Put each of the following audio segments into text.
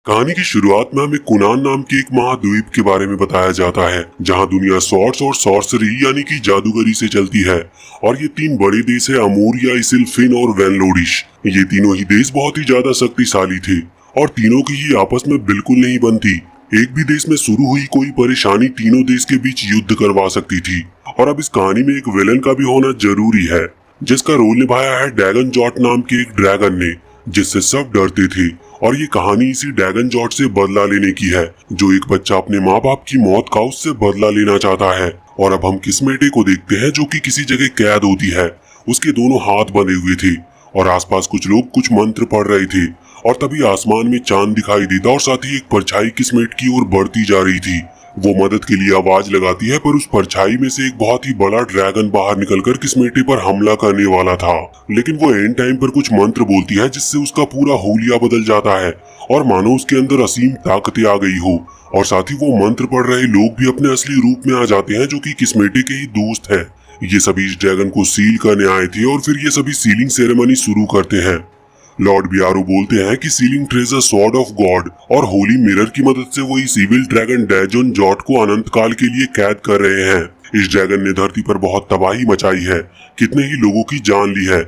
कहानी की शुरुआत में हमें कुनान नाम के एक महाद्वीप के बारे में बताया जाता है जहां दुनिया स्वॉर्ड्स और सॉर्सरी यानी कि जादूगरी से चलती है। और ये तीन बड़े देश है, अमूरिया, इसिलफिन और वेनलोडिश। ये तीनों ही देश बहुत ही ज्यादा शक्तिशाली थे और तीनों की ही आपस में बिल्कुल नहीं बनती। एक भी देश में शुरू हुई कोई परेशानी तीनों देश के बीच युद्ध करवा सकती थी। और अब इस कहानी में एक विलन का भी होना जरूरी है, जिसका रोल निभाया है ड्रैगन जॉट नाम के एक ड्रैगन ने, जिससे सब डरते थे। और ये कहानी इसी ड्रैगन जॉट से बदला लेने की है, जो एक बच्चा अपने माँ बाप की मौत का उससे बदला लेना चाहता है। और अब हम किस्मेटे को देखते हैं, जो कि किसी जगह कैद होती है। उसके दोनों हाथ बंधे हुए थे और आसपास कुछ लोग कुछ मंत्र पढ़ रहे थे। और तभी आसमान में चांद दिखाई देता और साथ ही एक परछाई किस्मेट की ओर बढ़ती जा रही थी। वो मदद के लिए आवाज लगाती है, पर उस परछाई में से एक बहुत ही बड़ा ड्रैगन बाहर निकलकर किस्मेटे पर हमला करने वाला था। लेकिन वो एंड टाइम पर कुछ मंत्र बोलती है, जिससे उसका पूरा हुलिया बदल जाता है और मानो उसके अंदर असीम ताकतें आ गई हो। और साथ ही वो मंत्र पढ़ रहे लोग भी अपने असली रूप में आ जाते हैं, जो कि किस्मेटे के ही दोस्त है। ये सभी इस ड्रैगन को सील करने आए थे और फिर ये सभी सीलिंग सेरेमनी शुरू करते हैं। लॉर्ड बियारो बोलते हैं कि sealing treasure a sword of God, और होली मिरर की मदद से वो इस इविल ड्रैगन डैजोन जॉट को अनंत काल के लिए कैद कर रहे हैं। इस ड्रैगन ने धरती पर बहुत तबाही मचाई है, कितने ही लोगों की जान ली है,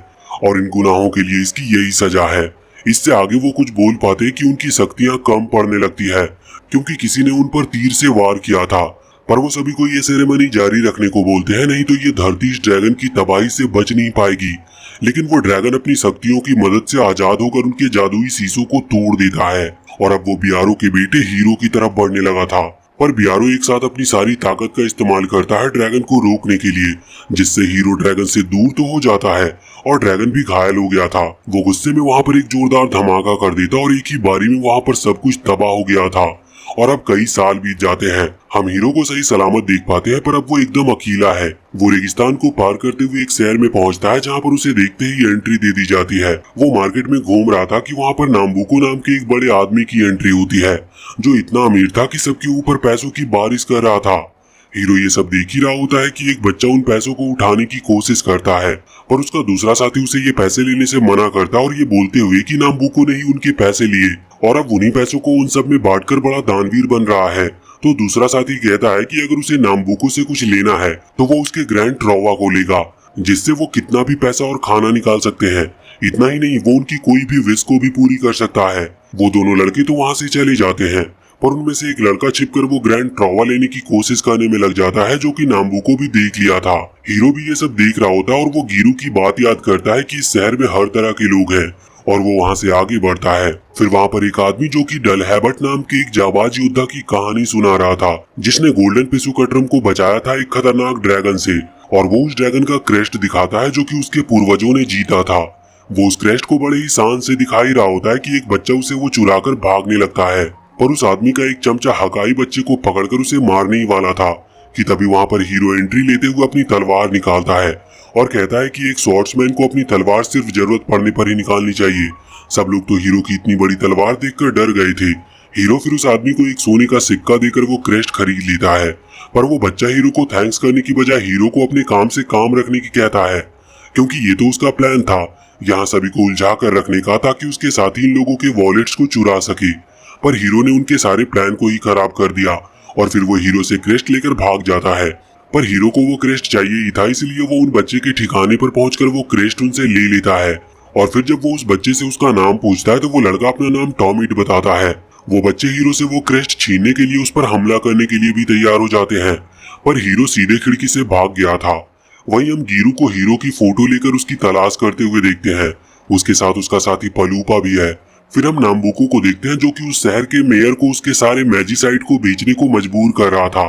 और इन गुनाहों के लिए इसकी यही सजा है। इससे आगे वो कुछ बोल पाते कि उनकी शक्तियां कम पड़ने लगती है, क्योंकि किसी ने उन पर तीर से वार किया था। पर वो सभी को ये सेरेमनी जारी रखने को बोलते हैं, नहीं तो ये धरती इस ड्रैगन की तबाही से बच नहीं पाएगी। लेकिन वो ड्रैगन अपनी शक्तियों की मदद से आजाद होकर उनके जादुई शीशों को तोड़ देता है और अब वो बियारो के बेटे हीरो की तरफ बढ़ने लगा था। पर बियारो एक साथ अपनी सारी ताकत का इस्तेमाल करता है ड्रैगन को रोकने के लिए, जिससे हीरो ड्रैगन से दूर तो हो जाता है और ड्रैगन भी घायल हो गया था। वो गुस्से में वहाँ पर एक जोरदार धमाका कर देता और एक ही बारी में वहाँ पर सब कुछ तबाह हो गया था। और अब कई साल बीत जाते हैं, हम हीरो को सही सलामत देख पाते हैं, पर अब वो एकदम अकेला है। वो रेगिस्तान को पार करते हुए एक शहर में पहुंचता है, जहां पर उसे देखते ही एंट्री दे दी जाती है। वो मार्केट में घूम रहा था कि वहां पर नाम्बुको नाम के एक बड़े आदमी की एंट्री होती है, जो इतना अमीर था कि सबके ऊपर पैसों की बारिश कर रहा था। हीरो ये सब देख ही रहा होता है कि एक बच्चा उन पैसों को उठाने की कोशिश करता है, पर उसका दूसरा साथी उसे ये पैसे लेने से मना करता है, और ये बोलते हुए कि नाम्बुको ने ही उनके पैसे लिए और अब उन्हीं पैसों को उन सब में बांटकर बड़ा दानवीर बन रहा है। तो दूसरा साथी कहता है कि अगर उसे नाम्बुको से कुछ लेना है तो वो उसके ग्रैंड ट्रॉवा को लेगा, जिससे वो कितना भी पैसा और खाना निकाल सकते हैं। इतना ही नहीं, वो उनकी कोई भी विश को भी पूरी कर सकता है। वो दोनों लड़के तो वहाँ से चले जाते हैं, पर उनमें से एक लड़का छिपकर वो ग्रैंड ट्रॉवा लेने की कोशिश करने में लग जाता है, जो कि नाम्बुको भी देख लिया था। हीरो भी ये सब देख रहा होता है और वो गिरू की बात याद करता है कि इस शहर में हर तरह के लोग हैं, और वो वहाँ से आगे बढ़ता है। फिर वहाँ पर एक आदमी, जो कि डलहैबट नाम के एक जाबाज योद्धा की कहानी सुना रहा था, जिसने गोल्डन पिसुकट्रम को बचाया था एक खतरनाक ड्रैगन से, और वो उस ड्रैगन का क्रेस्ट दिखाता है जो कि उसके पूर्वजों ने जीता था। वो उस क्रेस्ट को बड़े ही शान से दिखाई रहा होता है कि एक बच्चा उसे वो चुरा कर भागने लगता है, पर उस आदमी का एक चमचा हकाई बच्चे को पकड़कर उसे मारने ही वाला था कि तभी वहाँ पर हीरो एंट्री लेते हुए अपनी तलवार निकालता है और कहता है कि एक स्वॉर्ड्समैन को अपनी तलवार सिर्फ जरूरत पड़ने पर ही निकालनी चाहिए। सब लोग तो हीरो की इतनी बड़ी तलवार देखकर डर गए थे। हीरो फिर उस आदमी को एक सोने का सिक्का देकर वो क्रेस्ट खरीद लेता है, पर वो बच्चा हीरो को थैंक्स करने की बजाय हीरो को अपने काम से काम रखने की कहता है, क्योंकि ये तो उसका प्लान था यहाँ सभी को उलझा कर रखने का, ताकि उसके साथी इन लोगों के वॉलेट्स को चुरा सके। पर हीरो ने उनके सारे प्लान को ही खराब कर दिया और फिर वो हीरो से क्रेस्ट लेकर भाग जाता है। पर हीरो को वो क्रेस्ट चाहिए ही था, इसलिए वो उन बच्चे के ठिकाने पर पहुंचकर वो क्रेस्ट उनसे ले लेता है। और फिर जब वो उस बच्चे से उसका नाम पूछता है तो वो लड़का अपना नाम टॉमिट बताता है। वो बच्चे हीरो से वो क्रेस्ट छीनने के लिए उस पर हमला करने के लिए भी तैयार हो जाते हैं, पर हीरो सीधे खिड़की से भाग गया था। वहीं हम गिरू को हीरो की फोटो लेकर उसकी तलाश करते हुए देखते हैं। उसके साथ उसका साथी पलूपा भी है। फिर हम नाम्बुको को देखते हैं, जो कि उस शहर के मेयर को उसके सारे मैजिसाइड को बेचने को मजबूर कर रहा था।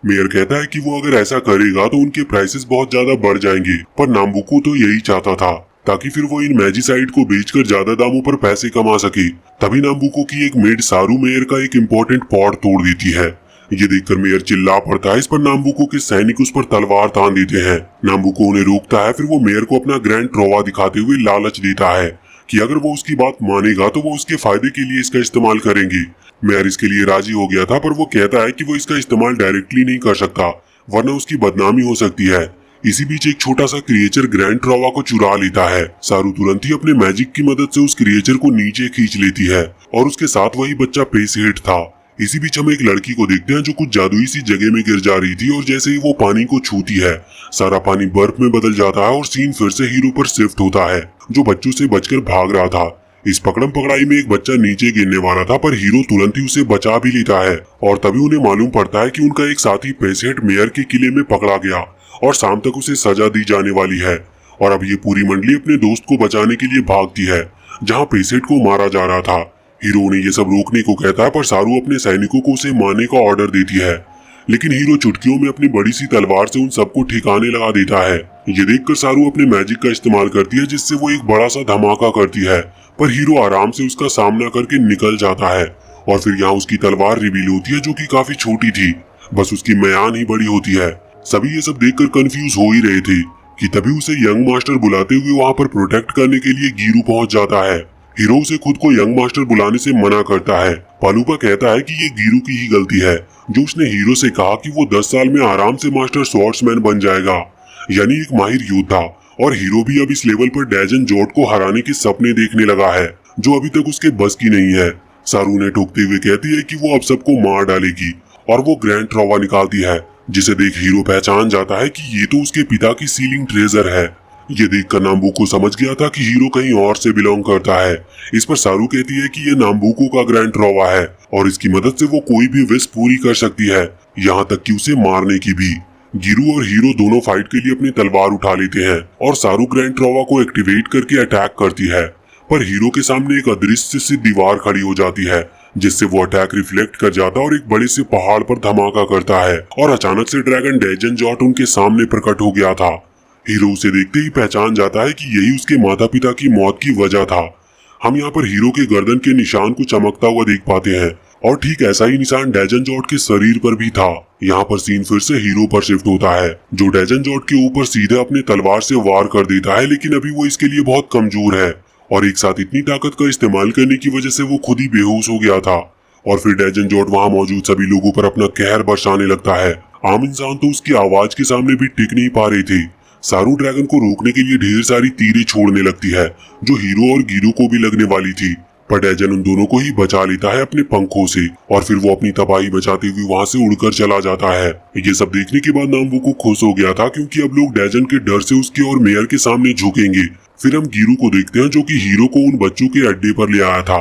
मेयर कहता है कि वो अगर ऐसा करेगा तो उनके प्राइसेस बहुत ज्यादा बढ़ जाएंगे, पर नाम्बुको तो यही चाहता था, ताकि फिर वो इन मैजिसाइड को बेचकर ज्यादा दामों पर पैसे कमा सके। तभी नाम्बुको की एक मेड सारू मेयर का एक इम्पोर्टेंट पॉट तोड़ देती है। ये देखकर मेयर चिल्ला पड़ता है। इस पर नाम्बुको के सैनिक उस पर तलवार तान देते हैं। नाम्बुको उन्हें रोकता है। फिर वो मेयर को अपना ग्रैंड ट्रॉवा दिखाते हुए लालच देता है कि अगर वो उसकी बात मानेगा तो वो उसके फायदे के लिए इसका इस्तेमाल करेंगे। मेयर इसके लिए राजी हो गया था, पर वो कहता है कि वो इसका इस्तेमाल डायरेक्टली नहीं कर सकता, वरना उसकी बदनामी हो सकती है। इसी बीच एक छोटा सा क्रिएचर ग्रैंड ट्रॉवा को चुरा लेता है। सारू तुरंत ही अपने मैजिक की मदद से उस क्रिएचर को नीचे खींच लेती है और उसके साथ वही बच्चा पेसेट था। इसी बीच हम एक लड़की को देखते हैं जो कुछ जादुई सी जगह में गिर जा रही थी और जैसे ही वो पानी को छूती है सारा पानी बर्फ में बदल जाता है और सीन फिर से हीरो पर शिफ्ट होता है जो बच्चों से बचकर भाग रहा था। इस पकड़म पकड़ाई में एक बच्चा नीचे गिरने वाला था पर हीरो तुरंत ही उसे बचा भी लेता है और तभी उन्हें मालूम पड़ता है कि उनका एक साथी पेसेट मेयर के किले में पकड़ा गया और शाम तक उसे सजा दी जाने वाली है। और अब ये पूरी मंडली अपने दोस्त को बचाने के लिए भागती है जहाँ पेसेट को मारा जा रहा था। हीरो ने ये सब रोकने को कहता है पर सारू अपने सैनिकों को उसे मारने का ऑर्डर देती है, लेकिन हीरो चुटकियों में अपनी बड़ी सी तलवार से उन सबको ठिकाने लगा देता है। ये देखकर सारू अपने मैजिक का इस्तेमाल करती है जिससे वो एक बड़ा सा धमाका करती है पर हीरो आराम से उसका सामना करके निकल जाता है और फिर यहाँ उसकी तलवार रिवील होती है जो कि काफी छोटी थी, बस उसकी म्यान ही बड़ी होती है। सभी ये सब देखकर कंफ्यूज हो ही रहे थे कि तभी उसे यंग मास्टर बुलाते हुए वहाँ पर प्रोटेक्ट करने के लिए गीरू पहुंच जाता है। हीरो उसे खुद को यंग मास्टर बुलाने से मना करता है। पालूपा कहता है कि ये गीरू की ही गलती है जो उसने हीरो से कहा कि वो 10 साल में आराम से मास्टर स्वॉर्ड्समैन बन जाएगा, यानी एक माहिर योद्धा। और हीरो भी अब इस लेवल पर डैजन जोट को हराने के सपने देखने लगा है जो अभी तक उसके बस की नहीं है। सारू ने टोकते हुए कहती है कि वो अब सबको मार डालेगी और वो ग्रैंड ट्रॉवा निकालती है जिसे देख हीरो पहचान जाता है कि ये तो उसके पिता की सीलिंग ट्रेजर है। ये देखकर नाम्बुको समझ गया था कि हीरो कहीं और से बिलोंग करता है। इस पर सारू कहती है कि ये नाम्बुको का ग्रैंड ट्रॉवा है और इसकी मदद से वो कोई भी विश पूरी कर सकती है, यहाँ तक कि उसे मारने की भी। गीरू और हीरो दोनों फाइट के लिए अपनी तलवार उठा लेते हैं और सारू ग्रैंड ट्रॉवा को एक्टिवेट करके अटैक करती है पर हीरो के सामने एक अदृश्य सी दीवार खड़ी हो जाती है जिससे वो अटैक रिफ्लेक्ट कर जाता है और एक बड़े से पहाड़ पर धमाका करता है और अचानक से ड्रैगन डैजन जॉट उनके सामने प्रकट हो गया था। हीरो उसे देखते ही पहचान जाता है कि यही उसके माता पिता की मौत की वजह था। हम यहाँ पर हीरो के गर्दन के निशान को चमकता हुआ देख पाते हैं और ठीक ऐसा ही निशान डैजन जॉट के शरीर पर भी था। यहाँ पर सीन फिर से हीरो पर शिफ्ट होता है जो डैजन जॉट के ऊपर सीधे अपने तलवार से वार कर देता है, लेकिन अभी वो इसके लिए बहुत कमजोर है और एक साथ इतनी ताकत का इस्तेमाल करने की वजह से वो खुद ही बेहोश हो गया था। और फिर डैजन जॉट वहाँ मौजूद सभी लोगों पर अपना कहर बरसाने लगता है। आम इंसान तो उसकी आवाज के सामने भी टिक नहीं पा रहे थे। सारू ड्रैगन को रोकने के लिए ढेर सारी तीरें छोड़ने लगती है जो हीरो और गीरू को भी लगने वाली थी, पर डैजन उन दोनों को ही बचा लेता है अपने पंखों से और फिर वो अपनी तबाही बचाते हुए वहां से उड़कर चला जाता है। ये सब देखने के बाद नाम्बुको खुश हो गया था क्योंकि अब लोग डैजन के डर से उसके और मेयर के सामने झुकेंगे। फिर हम गीरू को देखते हैं जो कि हीरो को उन बच्चों के अड्डे पर ले आया था।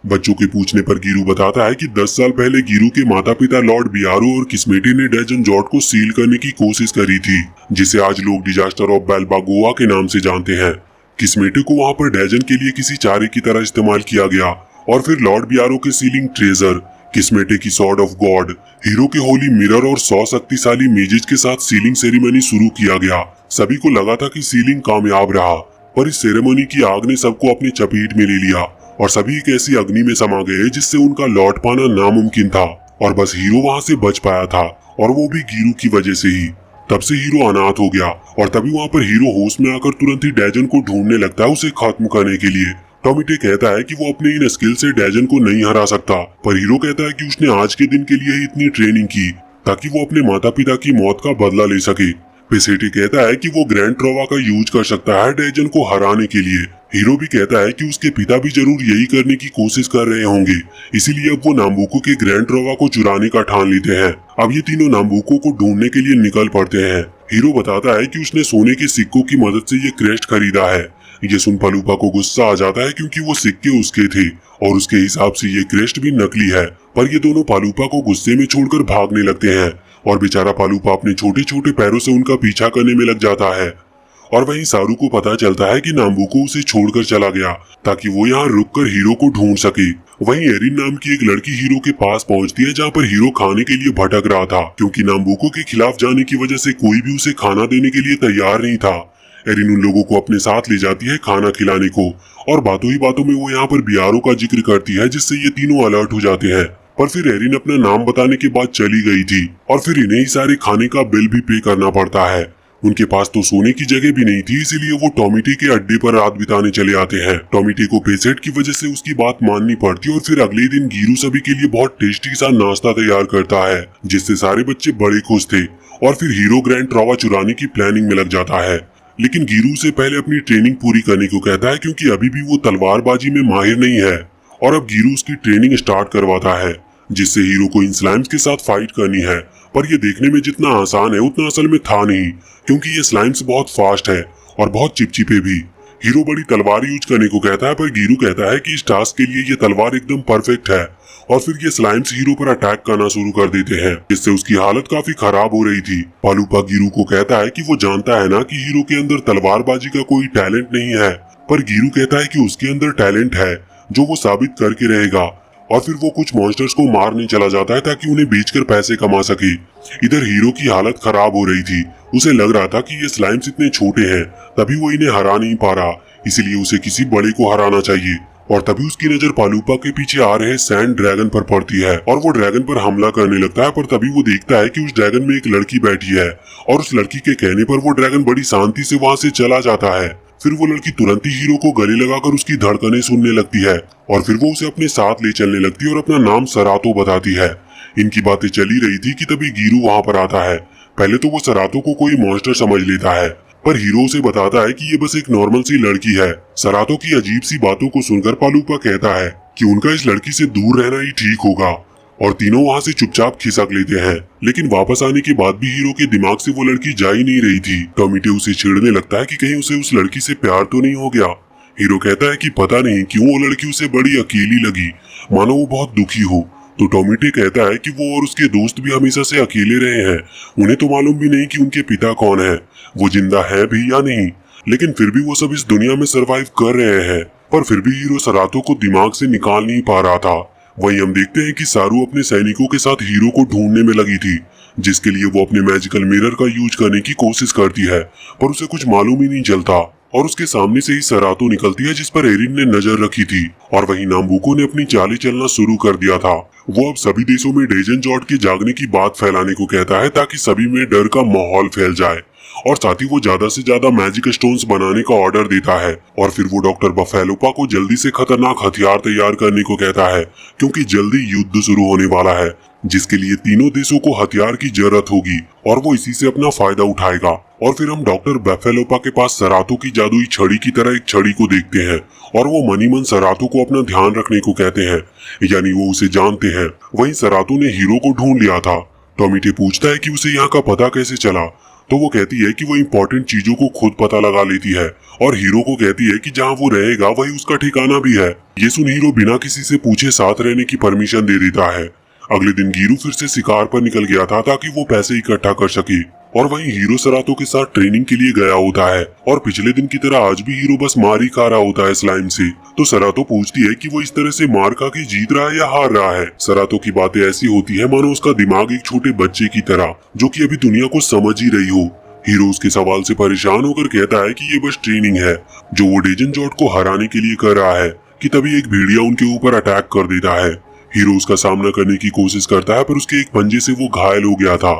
बच्चों के पूछने पर गीरू बताता है कि 10 साल पहले गीरू के माता पिता लॉर्ड बियारो और किस्मेटी ने डैजन जॉट को सील करने की कोशिश करी थी, जिसे आज लोग डिजास्टर ऑफ बेल्बागोआ के नाम से जानते हैं। किस्मेटी को वहां पर डैजन के लिए किसी चारे की तरह इस्तेमाल किया गया और फिर लॉर्ड बियारो के सीलिंग ट्रेजर, किस्मेटी की सॉर्ड ऑफ गॉड, हीरो के होली मिरर और 100 शक्तिशाली मेजेस के साथ सीलिंग सेरेमनी शुरू किया गया। सभी को लगा था कि सीलिंग कामयाब रहा, पर इस सेरेमनी की आग ने सबको अपनी चपेट में ले लिया और सभी एक ऐसी अग्नि में समा गए जिससे उनका लौट पाना नामुमकिन था और बस हीरो वहां से बच पाया था और वो भी गीरू की वजह से ही। तब से हीरो अनाथ हो गया और तभी वहां पर हीरो होश में आकर तुरंत ही डैजन को ढूंढने लगता है उसे खत्म करने के लिए। टॉमिटे कहता है कि वो अपने इन स्किल से डैजन को नहीं हरा सकता, पर हीरो कहता है कि उसने आज के दिन के लिए ही इतनी ट्रेनिंग की ताकि वो अपने माता पिता की मौत का बदला ले सके। पेसेटी कहता है कि वो ग्रैंड ट्रॉवा का यूज कर सकता है डैजन को हराने के लिए। हीरो भी कहता है कि उसके पिता भी जरूर यही करने की कोशिश कर रहे होंगे, इसीलिए अब वो नाम्बुको के ग्रैंड ट्रॉवा को चुराने का ठान लेते हैं। अब ये तीनों नाम्बुको को ढूंढने के लिए निकल पड़ते हैं। हीरो बताता है कि उसने सोने के सिक्कों की मदद से ये क्रेस्ट खरीदा है। ये सुन पालूपा को गुस्सा आ जाता है क्योंकि वो सिक्के उसके थे और उसके हिसाब से ये क्रेस्ट भी नकली है, पर ये दोनों पालूपा को गुस्से में छोड़कर भागने लगते हैं और बेचारा पालूपा अपने छोटे छोटे पैरों से उनका पीछा करने में लग जाता है। और वहीं सारू को पता चलता है कि नाम्बुको उसे छोड़कर चला गया ताकि वो यहाँ रुककर हीरो को ढूंढ सके। वहीं एरिन नाम की एक लड़की हीरो के पास पहुंचती है जहाँ पर हीरो खाने के लिए भटक रहा था क्योंकि नाम्बुको के खिलाफ जाने की वजह से कोई भी उसे खाना देने के लिए तैयार नहीं था। एरिन उन लोगों को अपने साथ ले जाती है खाना खिलाने को और बातों ही बातों में वो यहाँ पर बियारो का जिक्र करती है जिससे ये तीनों अलर्ट हो जाते हैं। पर फिर एरिन अपना नाम बताने के बाद चली गई थी और फिर इन्हें ही सारे खाने का बिल भी पे करना पड़ता है। उनके पास तो सोने की जगह भी नहीं थी, इसीलिए वो टॉमिटे के अड्डे पर रात बिताने चले आते हैं। टॉमिटे को पेसेट की वजह से उसकी बात माननी पड़ती और फिर अगले दिन गीरू सभी के लिए बहुत टेस्टी सा नाश्ता तैयार करता है जिससे सारे बच्चे बड़े खुश थे और फिर हीरो ग्रैंड ट्रॉवा चुराने की प्लानिंग में लग जाता है। लेकिन गीरू से पहले अपनी ट्रेनिंग पूरी करने को कहता है क्योंकि अभी भी वो तलवारबाजी में माहिर नहीं है और अब गिरू उसकी ट्रेनिंग स्टार्ट करवाता है, जिससे हीरो को इन स्लाइम्स के साथ फाइट करनी है। पर ये देखने में जितना आसान है उतना असल में था नहीं, क्योंकि ये स्लाइम्स बहुत फास्ट है और बहुत चिपचिपे भी। हीरो बड़ी तलवार यूज करने को कहता है, पर गिरू कहता है कि इस टास्क के लिए ये तलवार एकदम परफेक्ट है। और फिर ये स्लाइम्स हीरो पर अटैक करना शुरू कर देते हैं, जिससे उसकी हालत काफी खराब हो रही थी। पालूपा गिरू को कहता है कि वो जानता है ना कि हीरो के अंदर तलवारबाजी का कोई टैलेंट नहीं है, पर गिरू कहता है कि उसके अंदर टैलेंट है जो वो साबित करके रहेगा। और फिर वो कुछ मॉन्स्टर्स को मारने चला जाता है ताकि उन्हें बेचकर पैसे कमा सके। इधर हीरो की हालत खराब हो रही थी। उसे लग रहा था कि ये स्लाइम्स इतने छोटे हैं, तभी वो इन्हें हरा नहीं पा रहा, इसलिए उसे किसी बड़े को हराना चाहिए। और तभी उसकी नजर पालूपा के पीछे आ रहे सैंड ड्रैगन पर पड़ती है और वो ड्रैगन पर हमला करने लगता है। पर तभी वो देखता है कि उस ड्रैगन में एक लड़की बैठी है और उस लड़की के कहने पर वो ड्रैगन बड़ी शांति से वहां से चला जाता है। फिर वो लड़की तुरंत ही हीरो को गले लगाकर उसकी धड़कनें सुनने लगती है और फिर वो उसे अपने साथ ले चलने लगती है और अपना नाम सरातो बताती है। इनकी बातें चली रही थी कि तभी गिरू वहां पर आता है। पहले तो वो सरातो को कोई मॉन्स्टर समझ लेता है, पर हीरो उसे बताता है कि ये बस एक नॉर्मल सी लड़की है। सरातो की अजीब सी बातों को सुनकर पालूपा कहता है कि उनका इस लड़की से दूर रहना ही ठीक होगा, और तीनों वहां से चुपचाप खिसक लेते हैं। लेकिन वापस आने के बाद भी हीरो के दिमाग से वो लड़की जा ही नहीं रही थी। टॉमिटे उसे छेड़ने लगता है कि कहीं उसे उस लड़की से प्यार तो नहीं हो गया। हीरो कहता है कि पता नहीं क्यों वो लड़की उसे बड़ी अकेली लगी, मानो वो बहुत दुखी हो। तो टॉमिटे कहता है कि वो और उसके दोस्त भी हमेशा से अकेले रहे हैं, उन्हें तो मालूम भी नहीं कि उनके पिता कौन है, वो जिंदा है भी या नहीं, लेकिन फिर भी वो सब इस दुनिया में सरवाइव कर रहे हैं। पर फिर भी हीरो सरातो को दिमाग से निकाल नहीं पा रहा था। वहीं हम देखते हैं कि सारू अपने सैनिकों के साथ हीरो को ढूंढने में लगी थी, जिसके लिए वो अपने मैजिकल मिरर का यूज करने की कोशिश करती है, पर उसे कुछ मालूम ही नहीं चलता और उसके सामने से ही सरातो निकलती है जिस पर एरिन ने नजर रखी थी। और वहीं नाम्बुको ने अपनी चालें चलना शुरू कर दिया था। वो अब सभी देशों में डेजन जॉर्ड के जागने की बात फैलाने को कहता है ताकि सभी में डर का माहौल फैल जाए, और साथ ही वो ज्यादा से ज्यादा मैजिक स्टोन्स बनाने का ऑर्डर देता है। और फिर वो डॉक्टर बफेलोपा को जल्दी से खतरनाक हथियार तैयार करने को कहता है, क्योंकि जल्दी युद्ध शुरू होने वाला है, जिसके लिए तीनों देशों को हथियार की जरूरत होगी और वो इसी से अपना फायदा उठाएगा। और फिर हम डॉक्टर बफेलोपा के पास सरातो की जादुई छड़ी की तरह एक छड़ी को देखते हैं और वो मनी मन सरातो को अपना ध्यान रखने को कहते हैं, यानी वो उसे जानते हैं। वहीं सरातो ने हीरो को ढूंढ लिया था। टॉमिटे पूछता है कि उसे यहाँ का पता कैसे चला, तो वो कहती है कि वो इम्पोर्टेंट चीजों को खुद पता लगा लेती है और हीरो को कहती है कि जहाँ वो रहेगा वही उसका ठिकाना भी है। ये सुन हीरो बिना किसी से पूछे साथ रहने की परमिशन दे देता है। अगले दिन गिरू फिर से शिकार पर निकल गया था ताकि वो पैसे इकट्ठा कर सके, और वहीं हीरो सरातो के साथ ट्रेनिंग के लिए गया होता है। और पिछले दिन की तरह आज भी हीरो बस मार ही खा रहा होता है स्लाइम से। तो सरातो पूछती है कि वो इस तरह से मार खा के जीत रहा है या हार रहा है। सरातो की बातें ऐसी होती है मानो उसका दिमाग एक छोटे बच्चे की तरह, जो कि अभी दुनिया को समझ ही रही हो। हीरो उसके सवाल से परेशान होकर कहता है कि ये बस ट्रेनिंग है जो वो डेजन जॉर्ड को हराने के लिए कर रहा है, कि तभी एक भेड़िया उनके ऊपर अटैक कर देता है। हीरो उसका सामना करने की कोशिश करता है, पर उसके एक पंजे से वो घायल हो गया था।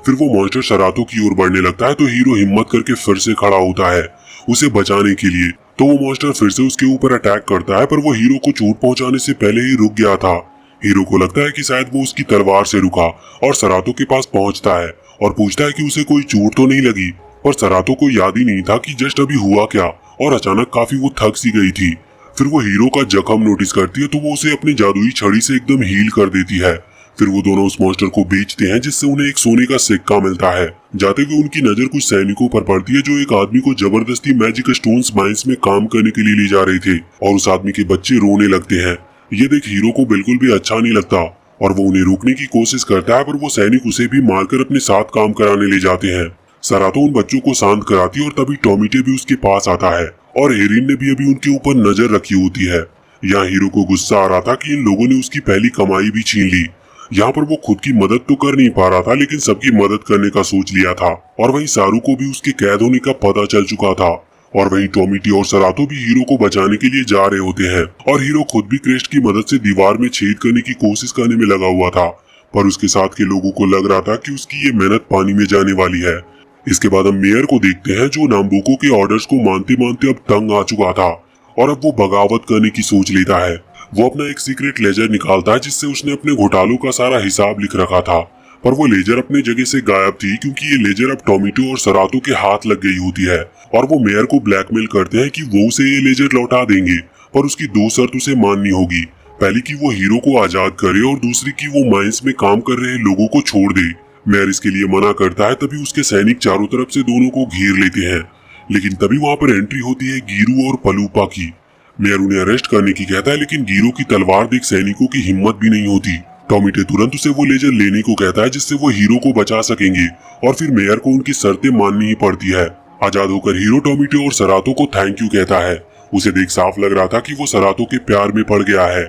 फिर वो मॉन्स्टर सरातो की ओर बढ़ने लगता है, तो हीरो हिम्मत करके फिर से खड़ा होता है उसे बचाने के लिए। तो वो मॉन्स्टर फिर से उसके ऊपर अटैक करता है, पर वो हीरो को चोट पहुंचाने से पहले ही रुक गया था। हीरो को लगता है कि शायद वो उसकी तलवार से रुका और सरातो के पास पहुंचता है और पूछता है कि उसे कोई चोट तो नहीं लगी। पर सरातो को याद ही नहीं था कि जस्ट अभी हुआ क्या, और अचानक काफी वो थक सी गई थी। फिर वो हीरो का जख्म नोटिस करती है, तो वो उसे अपनी जादुई छड़ी से एकदम हील कर देती है। फिर वो दोनों उस मॉन्स्टर को बेचते हैं, जिससे उन्हें एक सोने का सिक्का मिलता है। जाते हुए उनकी नजर कुछ सैनिकों पर पड़ती है जो एक आदमी को जबरदस्ती मैजिक स्टोन्स माइंस में काम करने के लिए ले जा रहे थे, और उस आदमी के बच्चे रोने लगते हैं। ये देख हीरो को बिल्कुल भी अच्छा नहीं लगता और वो उन्हें रोकने की कोशिश करता है, पर वो सैनिक उसे भी मारकर अपने साथ काम कराने ले जाते हैं। सरातो उन बच्चों को शांत कराती है और तभी टॉमिटे भी उसके पास आता है, और एरिन ने भी अभी उनके ऊपर नजर रखी होती है। यहाँ हीरो को गुस्सा आ रहा था कि इन लोगों ने उसकी पहली कमाई भी छीन ली। यहाँ पर वो खुद की मदद तो कर नहीं पा रहा था, लेकिन सबकी मदद करने का सोच लिया था। और वहीं सारू को भी उसके कैद होने का पता चल चुका था। और वहीं टॉमिटे और सरातो भी हीरो को बचाने के लिए जा रहे होते हैं, और हीरो खुद भी क्रेस्ट की मदद से दीवार में छेद करने की कोशिश करने में लगा हुआ था, पर उसके साथ के लोगों को लग रहा था कि उसकी ये मेहनत पानी में जाने वाली है। इसके बाद हम मेयर को देखते हैं, जो नाम्बुको के ऑर्डर्स को मानते मानते अब तंग आ चुका था और अब वो बगावत करने की सोच लेता है। वो अपना एक सीक्रेट लेजर निकालता है, जिससे उसने अपने घोटालों का सारा हिसाब लिख रखा था, पर वो लेजर अपने जगह से गायब थी, क्योंकि ये लेजर अब टॉमिटो और सरातो के हाथ लग गई होती है। और वो मेयर को ब्लैकमेल करते हैं कि वो उसे ये लेजर लौटा देंगे, पर उसकी दो शर्त उसे माननी होगी। पहली कि वो हीरो को आजाद करे और दूसरी कि वो माइंस में काम कर रहे लोगों को छोड़ दे। मेयर इसके लिए मना करता है, तभी उसके सैनिक चारों तरफ से दोनों को घेर लेते हैं। लेकिन तभी वहां पर एंट्री होती है गीरू और पलूपा की। मेयर उन्हें अरेस्ट करने की कहता है, लेकिन गीरू की तलवार देख सैनिकों की हिम्मत भी नहीं होती। टॉमीटे तुरंत उसे वो लेजर लेने को कहता है जिससे वो हीरो को बचा सकेंगे, और फिर मेयर को उनकी शर्तें माननी ही पड़ती है। आजाद होकर हीरो टॉमीटे और सरातो को थैंक यू कहता है। उसे देख साफ लग रहा था कि वो सरातो के प्यार में पड़ गया है।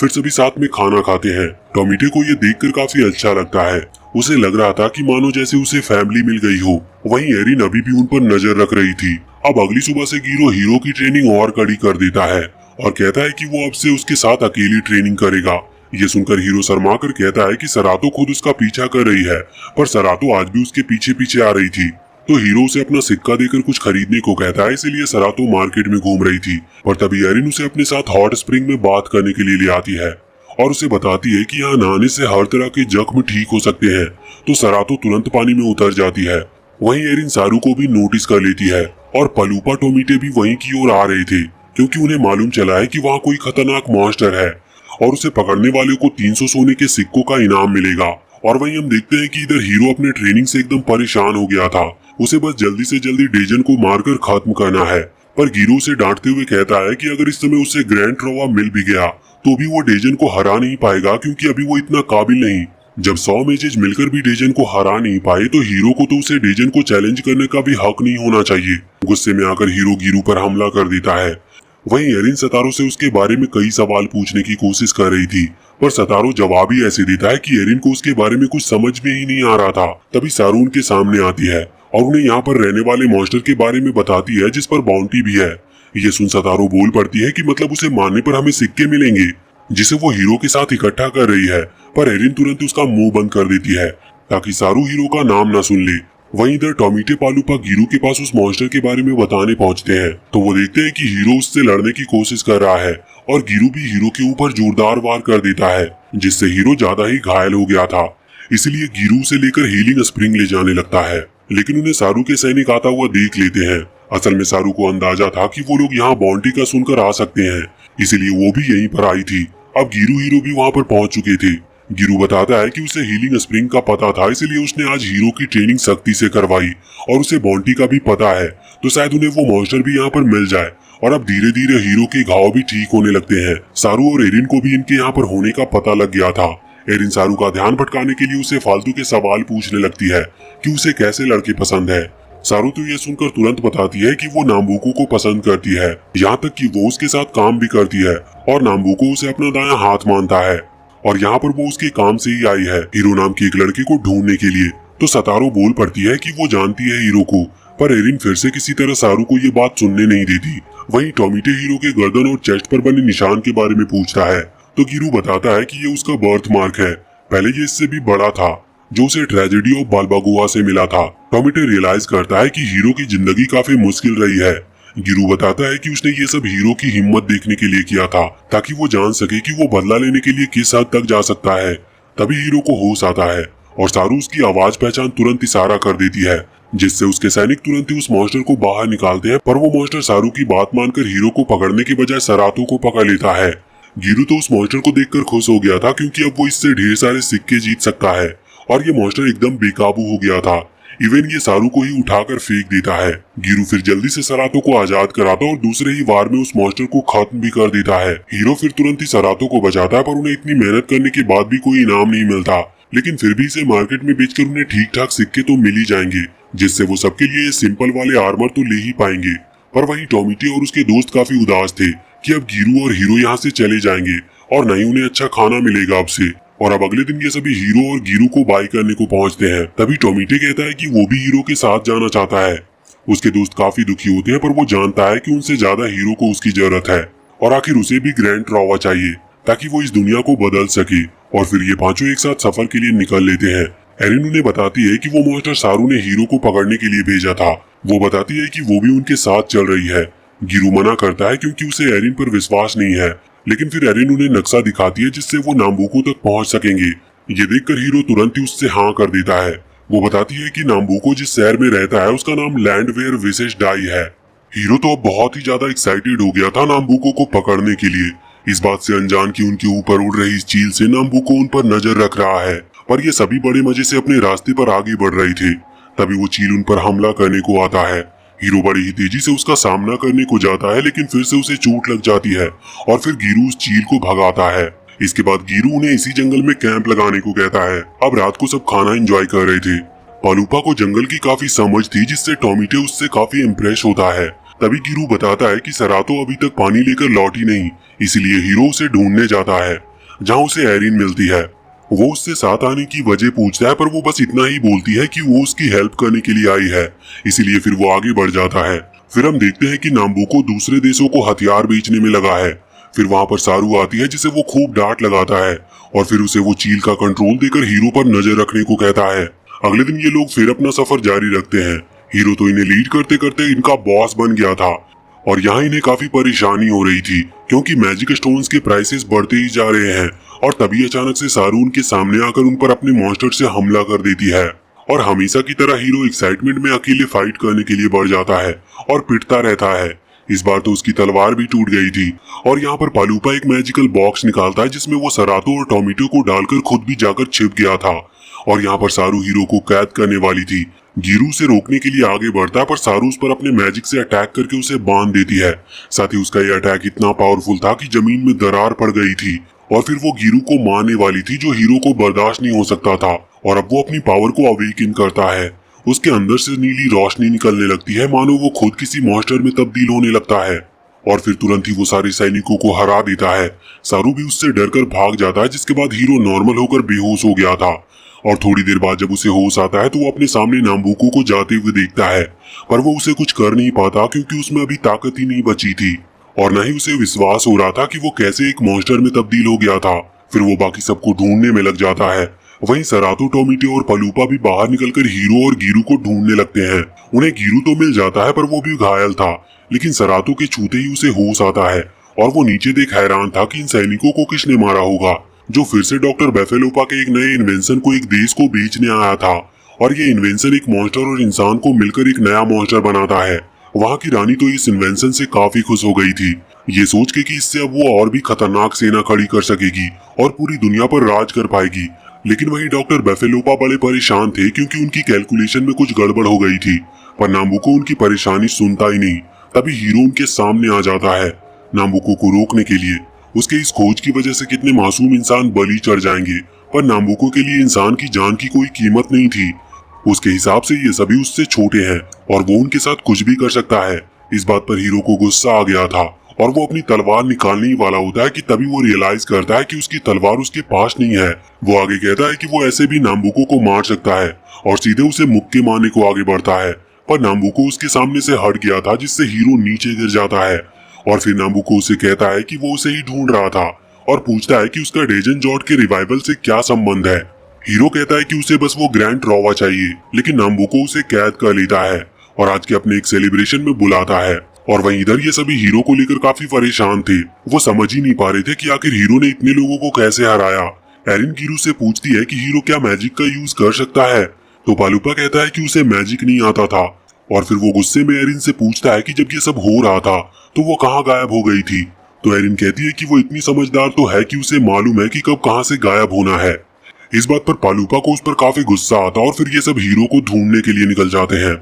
फिर सभी साथ में खाना खाते हैं। टॉमीटे को ये देखकर काफी अच्छा लगता है। उसे लग रहा था कि मानो जैसे उसे फैमिली मिल गई हो। वहीं एरिन अभी भी उन पर नजर रख रही थी। अब अगली सुबह से गीरो हीरो की ट्रेनिंग और कड़ी कर देता है और कहता है कि वो अब से उसके साथ अकेली ट्रेनिंग करेगा। ये सुनकर हीरो शर्मा कर कहता है कि सरातो खुद उसका पीछा कर रही है, पर सरातो आज भी उसके पीछे पीछे आ रही थी। तो हीरो उसे अपना सिक्का देकर कुछ खरीदने को कहता है, इसीलिए सरातो मार्केट में घूम रही थी। पर तभी एरिन उसे अपने साथ हॉट स्प्रिंग में बात करने के लिए ले आती है और उसे बताती है कि यहाँ नहाने से हर तरह के जख्म ठीक हो सकते हैं। तो सरातो तुरंत पानी में उतर जाती है। वहीं एरिन सारू को भी नोटिस कर लेती है और पलूपा टोमीटे भी वहीं की ओर आ रहे थे, क्योंकि उन्हें मालूम चला है कि वहाँ कोई खतरनाक मॉन्स्टर है और उसे पकड़ने वाले को 300 सोने के सिक्कों का इनाम मिलेगा। और वहीं हम देखते हैं कि इधर हीरो अपने ट्रेनिंग से एकदम परेशान हो गया था। उसे बस जल्दी से जल्दी डेजन को मारकर खत्म करना है। पर गीरो उसे डांटते हुए कहता है कि अगर इस समय उसे ग्रैंड ट्रोवा मिल भी गया तो भी वो डेजन को हरा नहीं पाएगा, क्योंकि अभी वो इतना काबिल नहीं। जब 100 मेजेज मिलकर भी डेजन को हरा नहीं पाए तो हीरो को तो उसे डेजन को चैलेंज करने का भी हक नहीं होना चाहिए। गुस्से में आकर हीरो गीरू पर हमला कर देता है। वहीं एरिन सतारो से उसके बारे में कई सवाल पूछने की कोशिश कर रही थी, पर सतारो जवाब ही ऐसे देता है कि एरिन को उसके बारे में कुछ समझ में ही नहीं आ रहा था। तभी सारू उनके सामने आती है और उन्हें यहाँ पर रहने वाले मॉन्स्टर के बारे में बताती है, जिस पर बाउंटी भी है। ये सुन सतारो बोल पड़ती है कि मतलब उसे मारने पर हमें सिक्के मिलेंगे, जिसे वो हीरो के साथ इकट्ठा कर रही है। पर एरिन तुरंत उसका मुंह बंद कर देती है ताकि सारू हीरो का नाम ना सुन ले। वहीं इधर टॉमीटे पालूपा गीरू के पास उस मॉन्स्टर के बारे में बताने पहुंचते हैं, तो वो देखते हैं कि हीरो उससे लड़ने की कोशिश कर रहा है और गीरू भी हीरो के ऊपर जोरदार वार कर देता है, जिससे हीरो ज्यादा ही घायल हो गया था। इसलिए गीरू उसे लेकर हीलिंग स्प्रिंग ले जाने लगता है, लेकिन उन्हें सारू के सैनिक आता हुआ देख लेते हैं। असल में सारू को अंदाजा था कि वो लोग यहाँ बाउंटी का सुनकर आ सकते हैं, इसीलिए वो भी यहीं पर आई थी। अब गीरू हीरो भी वहाँ पर पहुंच चुके थे। गीरू बताता है कि उसे हीलिंग स्प्रिंग का पता था, इसलिए उसने आज हीरो की ट्रेनिंग सख्ती से करवाई और उसे बाउंटी का भी पता है, तो शायद उन्हें वो मॉन्स्टर भी यहाँ पर मिल जाए। और अब धीरे धीरे हीरो के घाव भी ठीक होने लगते हैं। सारू और एरिन को भी इनके यहाँ पर होने का पता लग गया था। एरिन सारू का ध्यान भटकाने के लिए उसे फालतू के सवाल पूछने लगती है कि उसे कैसे लड़के पसंद है। सारू तो ये सुनकर तुरंत बताती है कि वो नाम्बुको को पसंद करती है, यहाँ तक कि वो उसके साथ काम भी करती है और नाम्बुको उसे अपना दायां हाथ मानता है और यहाँ पर वो उसके काम से ही आई है हीरो नाम के एक लड़के को ढूंढने के लिए। तो सतारो बोल पड़ती है कि वो जानती है हीरो को, पर एरिन फिर से किसी तरह सारू को ये बात सुनने नहीं देती। वहीं टॉमीटे हीरो के गर्दन और चेस्ट पर बने निशान के बारे में पूछता है, तो गीरू बताता है कि ये उसका बर्थ मार्क है। पहले ये इससे भी बड़ा था, जो उसे ट्रेजेडी ऑफ बालबागुआ से मिला था। टॉमीटे रियलाइज करता है कि हीरो की जिंदगी काफी मुश्किल रही है। गीरू बताता है कि उसने ये सब हीरो की हिम्मत देखने के लिए किया था, ताकि वो जान सके कि वो बदला लेने के लिए किस हद तक जा सकता है। तभी हीरो को होश आता है और सारू उसकी आवाज पहचान तुरंत इशारा कर देती है, जिससे उसके सैनिक तुरंत ही उस मॉन्स्टर को बाहर निकालते हैं। पर वो मॉन्स्टर सारू की बात मानकर हीरो को पकड़ने के बजाय सरातो को पकड़ लेता है। गीरू तो उस मॉन्स्टर को देखकर खुश हो गया था, क्योंकि अब वो इससे ढेर सारे सिक्के जीत सकता है और ये मॉन्स्टर एकदम बेकाबू हो गया था। इवन ये सारू को ही उठाकर फेंक देता है। गीरू फिर जल्दी से सरातो को आजाद कराता और दूसरे ही वार में उस मॉन्स्टर को खत्म भी कर देता है। हीरो फिर तुरंत ही सरातो को बचाता है, पर उन्हें इतनी मेहनत करने के बाद भी कोई इनाम नहीं मिलता। लेकिन फिर भी इसे मार्केट में बेचकर उन्हें ठीक ठाक सिक्के तो मिल ही जाएंगे, जिससे वो सबके लिए सिंपल वाले आर्मर तो ले ही पाएंगे। पर वहीं टॉमीटे और उसके दोस्त काफी उदास थे कि अब गीरू और हीरो यहाँ से चले जाएंगे और न ही उन्हें अच्छा खाना मिलेगा अब से। और अब अगले दिन ये सभी हीरो और गीरू को बाय करने को पहुंचते हैं। तभी टॉमीटे कहता है कि वो भी हीरो के साथ जाना चाहता है। उसके दोस्त काफी दुखी होते हैं, पर वो जानता है कि उनसे ज्यादा हीरो को उसकी जरूरत है और आखिर उसे भी ग्रैंड ट्रॉवा चाहिए ताकि वो इस दुनिया को बदल सके। और फिर ये पांचों एक साथ सफर के लिए निकल लेते हैं। एरिन उन्हें बताती है कि वो मॉन्स्टर सारू ने हीरो को पकड़ने के लिए भेजा था। वो बताती है कि वो भी उनके साथ चल रही है। गीरू मना करता है क्योंकि उसे एरिन पर विश्वास नहीं है, लेकिन फिर एरिन उन्हें नक्शा दिखाती है जिससे वो नाम्बुको तक पहुंच सकेंगे। ये देखकर हीरो तुरंत ही उससे हाँ कर देता है। वो बताती है कि नाम्बुको जिस शहर में रहता है उसका नाम लैंडवेयर विशेष डाई है। हीरो तो अब बहुत ही ज्यादा एक्साइटेड हो गया था नाम्बुको को पकड़ने के लिए, इस बात से अनजान कि उनके ऊपर उड़ रही इस चील से नाम्बुको उन पर नजर रख रहा है, पर ये सभी बड़े मजे से अपने रास्ते पर आगे बढ़ रहे थे। तभी वो चील उन पर हमला करने को आता है। हीरो बड़ी ही तेजी से उसका सामना करने को जाता है, लेकिन फिर से उसे चोट लग जाती है और फिर गिरू उस चील को भगाता है। इसके बाद गिरू उन्हें इसी जंगल में कैंप लगाने को कहता है। अब रात को सब खाना एंजॉय कर रहे थे। पालूपा को जंगल की काफी समझ थी, जिससे टॉमिटे उससे काफी इम्प्रेस होता है। तभी गिरू बताता है कि सरातो अभी तक पानी लेकर लौटी नहीं, इसलिए हीरो उसे ढूंढने जाता है, जहाँ उसे एरिन मिलती है। वो उससे साथ आने की वजह पूछता है, पर वो बस इतना ही बोलती है कि वो उसकी हेल्प करने के लिए आई है, इसीलिए फिर वो आगे बढ़ जाता है। फिर हम देखते हैं कि नाम्बुको दूसरे देशों को हथियार बेचने में लगा है। फिर वहाँ पर सारू आती है, जिसे वो खूब डांट लगाता है और फिर उसे वो चील का कंट्रोल देकर हीरो पर नजर रखने को कहता है। अगले दिन ये लोग फिर अपना सफर जारी रखते हैं। हीरो तो इन्हें लीड करते करते इनका बॉस बन गया था और यहाँ इन्हें काफी परेशानी हो रही थी, क्योंकि मैजिक स्टोन्स के प्राइसेस बढ़ते ही जा रहे हैं। और तभी अचानक से सारू उनके सामने आकर उन पर अपने मॉन्स्टर से हमला कर देती है और हमेशा की तरह हीरो एक्साइटमेंट में अकेले फाइट करने के लिए बढ़ जाता है और पिटता रहता है। इस बार तो उसकी तलवार भी टूट गई थी और यहाँ पर पालूपा एक मैजिकल बॉक्स निकालता है, जिसमें वो सरातो और टोमेटो को डालकर खुद भी जाकर छिप गया था और यहाँ पर सारू हीरो को कैद करने वाली थी। गिरू उसे रोकने के लिए आगे बढ़ता है, पर सारू उस पर अपने मैजिक से अटैक करके उसे बांध देती है। साथ ही उसका यह अटैक इतना पावरफुल था कि जमीन में दरार पड़ गई थी और फिर वो गिरू को मारने वाली थी, जो हीरो को बर्दाश्त नहीं हो सकता था। और अब वो अपनी पावर को अवेकन करता है। उसके अंदर से नीली रोशनी निकलने लगती है, मानो वो खुद किसी मॉन्स्टर में तब्दील होने लगता है और फिर तुरंत ही वो सारे सैनिकों को हरा देता है। सारू भी उससे डरकर भाग जाता है, जिसके बाद हीरो नॉर्मल होकर बेहोश हो गया था और थोड़ी देर बाद जब उसे होश आता है तो वो अपने सामने नाम्बुको को जाते हुए देखता है, पर वो उसे कुछ कर नहीं पाता क्योंकि उसमें अभी ताकत ही नहीं बची थी और न ही उसे विश्वास हो रहा था कि वो कैसे एक मॉन्स्टर में तब्दील हो गया था। फिर वो बाकी सबको ढूंढने में लग जाता है। वहीं सरातो, टोमेटे और पालूपा भी बाहर निकलकर हीरो और गिरू को ढूंढने लगते हैं। उन्हें गिरू तो मिल जाता है, पर वो भी घायल था, लेकिन सरातो के छूते ही उसे होश आता है और वो नीचे देख हैरान था कि इन सैनिकों को किसने मारा होगा, जो फिर से डॉक्टर बेफेलोपा के एक नए इन्वेंशन को एक देश को बेचने आया था। और ये इन्वेंशन एक मॉन्स्टर और इंसान को मिलकर एक नया मॉन्स्टर बनाता है। वहाँ की रानी तो इस इन्वेंशन से काफी खुश हो गई थी, ये सोच के कि इससे अब वो और भी खतरनाक सेना खड़ी कर सकेगी और पूरी दुनिया पर राज कर पाएगी। लेकिन वही डॉक्टर बेफेलोपा बड़े परेशान थे, क्योंकि उनकी कैलकुलेशन में कुछ गड़बड़ हो गई थी। पर नाम्बुको उनकी परेशानी सुनता ही नहीं। तभी हीरो उनके सामने आ जाता है नाम्बुको को रोकने के लिए। उसके इस खोज की वजह से कितने मासूम इंसान बलि चढ़ जाएंगे, पर नाम्बुको के लिए इंसान की जान की कोई कीमत नहीं थी। उसके हिसाब से ये सभी उससे छोटे हैं और वो उनके साथ कुछ भी कर सकता है। इस बात पर हीरो को गुस्सा आ गया था और वो अपनी तलवार निकालने ही वाला होता है कि तभी वो रियलाइज करता है कि उसकी तलवार उसके पास नहीं है। वो आगे कहता है कि वो ऐसे भी नाम्बुको को मार सकता है और सीधे उसे मुक्के मारने को आगे बढ़ता है, पर नाम्बुको उसके सामने से हट गया था, जिससे हीरो नीचे गिर जाता है। और फिर नाम्बुको उसे कहता है कि वो उसे ही ढूंढ रहा था और पूछता है कि उसका डेजन जॉर्ड के रिवाइवल से क्या संबंध है। हीरो कहता है कि उसे बस वो ग्रैंड ट्रॉवा चाहिए, लेकिन नाम्बुको उसे कैद कर लेता है और आज के अपने एक सेलिब्रेशन में बुलाता है। और वहीं इधर ये सभी हीरो को लेकर काफी परेशान थे। वो समझ ही नहीं पा रहे थे कि आखिर हीरो ने इतने लोगों को कैसे हराया। एरिन गिरू से पूछती है कि हीरो क्या मैजिक का यूज कर सकता है, तो पालूपा कहता है कि उसे मैजिक नहीं आता था। और फिर वो गुस्से में एरिन से पूछता है कि जब ये सब हो रहा था तो वो कहाँ गायब हो गई थी। तो एरिन कहती है कि वो इतनी समझदार तो है कि उसे मालूम है कि कब कहाँ से गायब होना है। इस बात पर पालूपा को उस पर काफी गुस्सा आता और फिर ये सब हीरो को ढूंढने के लिए निकल जाते हैं।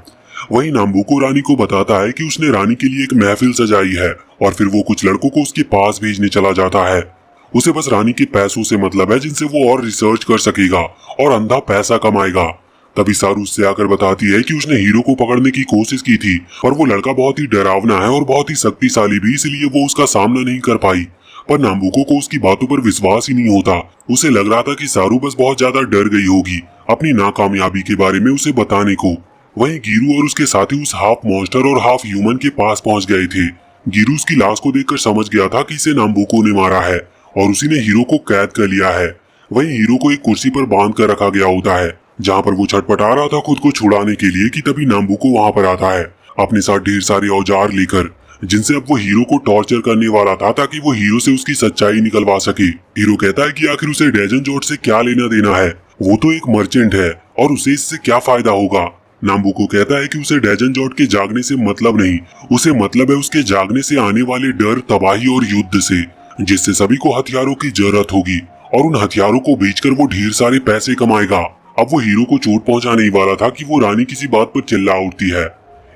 वहीं नाम्बुको रानी को बताता है कि उसने रानी के लिए एक महफिल सजाई है और फिर वो कुछ लड़कों को उसके पास भेजने चला जाता है। उसे बस रानी के पैसों से मतलब है, जिनसे वो और रिसर्च कर सकेगा और अंधा पैसा कमाएगा। तभी सारू उससे आकर बताती है कि उसने हीरो को पकड़ने की कोशिश की थी, पर वो लड़का बहुत ही डरावना है और बहुत ही शक्तिशाली भी, इसलिए वो उसका सामना नहीं कर पाई। पर नाम्बुको को उसकी बातों पर विश्वास ही नहीं होता। उसे लग रहा था कि सारू बस बहुत ज्यादा डर गई होगी अपनी नाकामयाबी के बारे में उसे बताने को। वहीं गिरू और उसके साथी उस हाफ मॉन्स्टर और हाफ ह्यूमन के पास पहुंच गए थे। गिरू उसकी लाश को देखकर समझ गया था कि इसे नाम्बुको ने मारा है और उसी ने हीरो को कैद कर लिया है। वहीं हीरो को एक कुर्सी पर बांध कर रखा गया होता है, जहाँ पर वो छटपटा रहा था खुद को छुड़ाने के लिए कि तभी नाम्बुको वहाँ पर आता है अपने साथ ढेर सारे औजार लेकर, जिनसे अब वो हीरो को टॉर्चर करने वाला था ताकि वो हीरो से उसकी सच्चाई निकलवा सके। हीरो कहता है कि आखिर उसे डेजन जॉर्ड से क्या लेना देना है, वो तो एक मर्चेंट है और उसे इससे क्या फायदा होगा। नाम्बुको कहता है कि उसे डेजन जॉर्ड के जागने से मतलब नहीं, उसे मतलब है उसके जागने से आने वाले डर, तबाही और युद्ध से। जिससे सभी को हथियारों की जरूरत होगी और उन हथियारों को बेचकर वो ढेर सारे पैसे कमाएगा। अब वो हीरो को चोट पहुंचाने ही वाला था कि वो रानी किसी बात पर चिल्ला उठती है।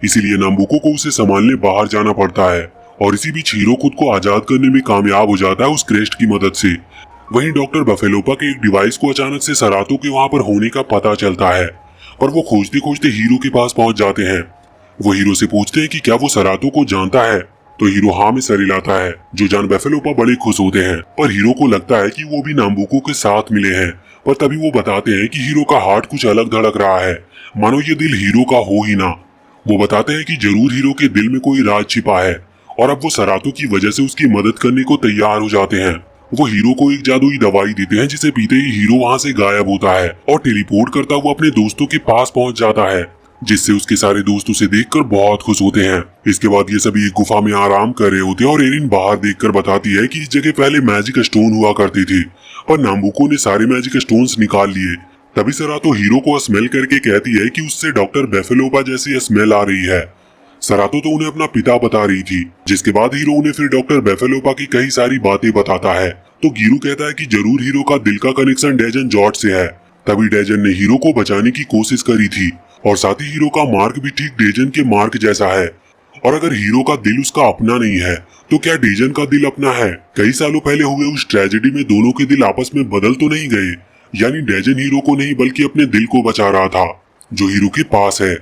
इसीलिए नाम्बुको को उसे संभालने बाहर जाना पड़ता है और इसी बीच हीरो खुद को आजाद करने में कामयाब हो जाता है उस क्रेस्ट की मदद से। वहीं डॉक्टर बफेलोपा के एक डिवाइस को अचानक से सरातो के वहां पर होने का पता चलता है, पर वो खोजते खोजते हीरो के पास पहुंच जाते हैं। वो हीरो से पूछते हैं कि क्या वो सरातो को जानता है, तो हीरो हाँ में सर हिलाता है। जो जान बफेलोपा बड़े खुश होते हैं, पर हीरो को लगता है कि वो भी नाम्बुको के साथ मिले हैं। पर तभी वो बताते हैं कि हीरो का हार्ट कुछ अलग धड़क रहा है, मानो ये दिल हीरो का हो ही ना। वो बताते हैं कि जरूर हीरो के दिल में कोई राज छिपा है और अब वो सरातो की वजह से उसकी मदद करने को तैयार हो जाते हैं। वो हीरो को एक जादुई दवाई देते हैं जिसे पीते ही हीरो वहां से गायब होता है और टेलीपोर्ट करता हुआ अपने दोस्तों के पास पहुंच जाता है, जिससे उसके सारे दोस्त उसे देखकर बहुत खुश होते हैं। इसके बाद ये सभी एक गुफा में आराम कर रहे होते हैं और एरिन बाहर देखकर बताती है कि इस जगह पहले मैजिक स्टोन हुआ करती थी, पर नाम्बुको ने सारे मैजिक स्टोन्स निकाल लिए। तभी सरातो हीरो को स्मेल करके कहती है कि उससे डॉक्टर बेफेलोपा जैसी स्मेल आ रही है। सरातो तो उन्हें अपना पिता बता रही थी, जिसके बाद हीरो उन्हें फिर डॉक्टर बेफेलोपा की कई सारी बातें बताता है। तो गिरू कहता है कि जरूर हीरो का दिल का कनेक्शन डेजन जॉर्ज से है, तभी डेजन ने हीरो को बचाने की कोशिश करी थी और साथ ही हीरो का मार्क भी ठीक डेजन के मार्क जैसा है। और अगर हीरो का दिल उसका अपना नहीं है तो क्या डेजन का दिल अपना है? कई सालों पहले हुए उस ट्रेजेडी में दोनों के दिल आपस में बदल तो नहीं गए? यानी डेजन हीरो को नहीं बल्कि अपने दिल को बचा रहा था जो हीरो के पास है।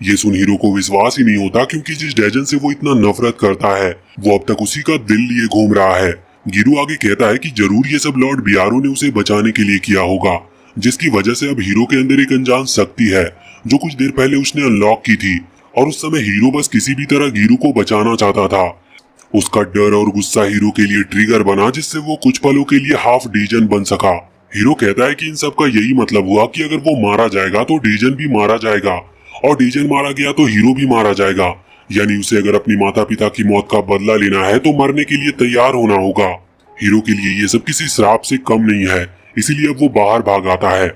ये सुन हीरो को विश्वास ही नहीं होता, क्योंकि जिस डेजन से वो इतना नफरत करता है वो अब तक उसी का दिल लिए घूम रहा है। गिरू आगे कहता है कि जरूर ये सब लॉर्ड बियारो ने उसे बचाने के लिए किया होगा, जिसकी वजह से अब हीरो के अंदर एक अनजान शक्ति है जो कुछ देर पहले उसने अनलॉक की थी और उस समय हीरो बस किसी भी तरह गिरू को बचाना चाहता था। उसका डर और गुस्सा हीरो के लिए ट्रिगर बना, जिससे वो कुछ पलों के लिए हाफ डेजन बन सका। हीरो कहता है कि इन सब का यही मतलब हुआ कि अगर वो मारा जाएगा तो डेजन भी मारा जाएगा और डेजन मारा गया तो हीरो भी मारा जाएगा। यानी उसे अगर अपनी माता पिता की मौत का बदला लेना है तो मरने के लिए तैयार होना होगा। हीरो के लिए ये सब किसी श्राप से कम नहीं है, इसीलिए अब वो बाहर भाग आता है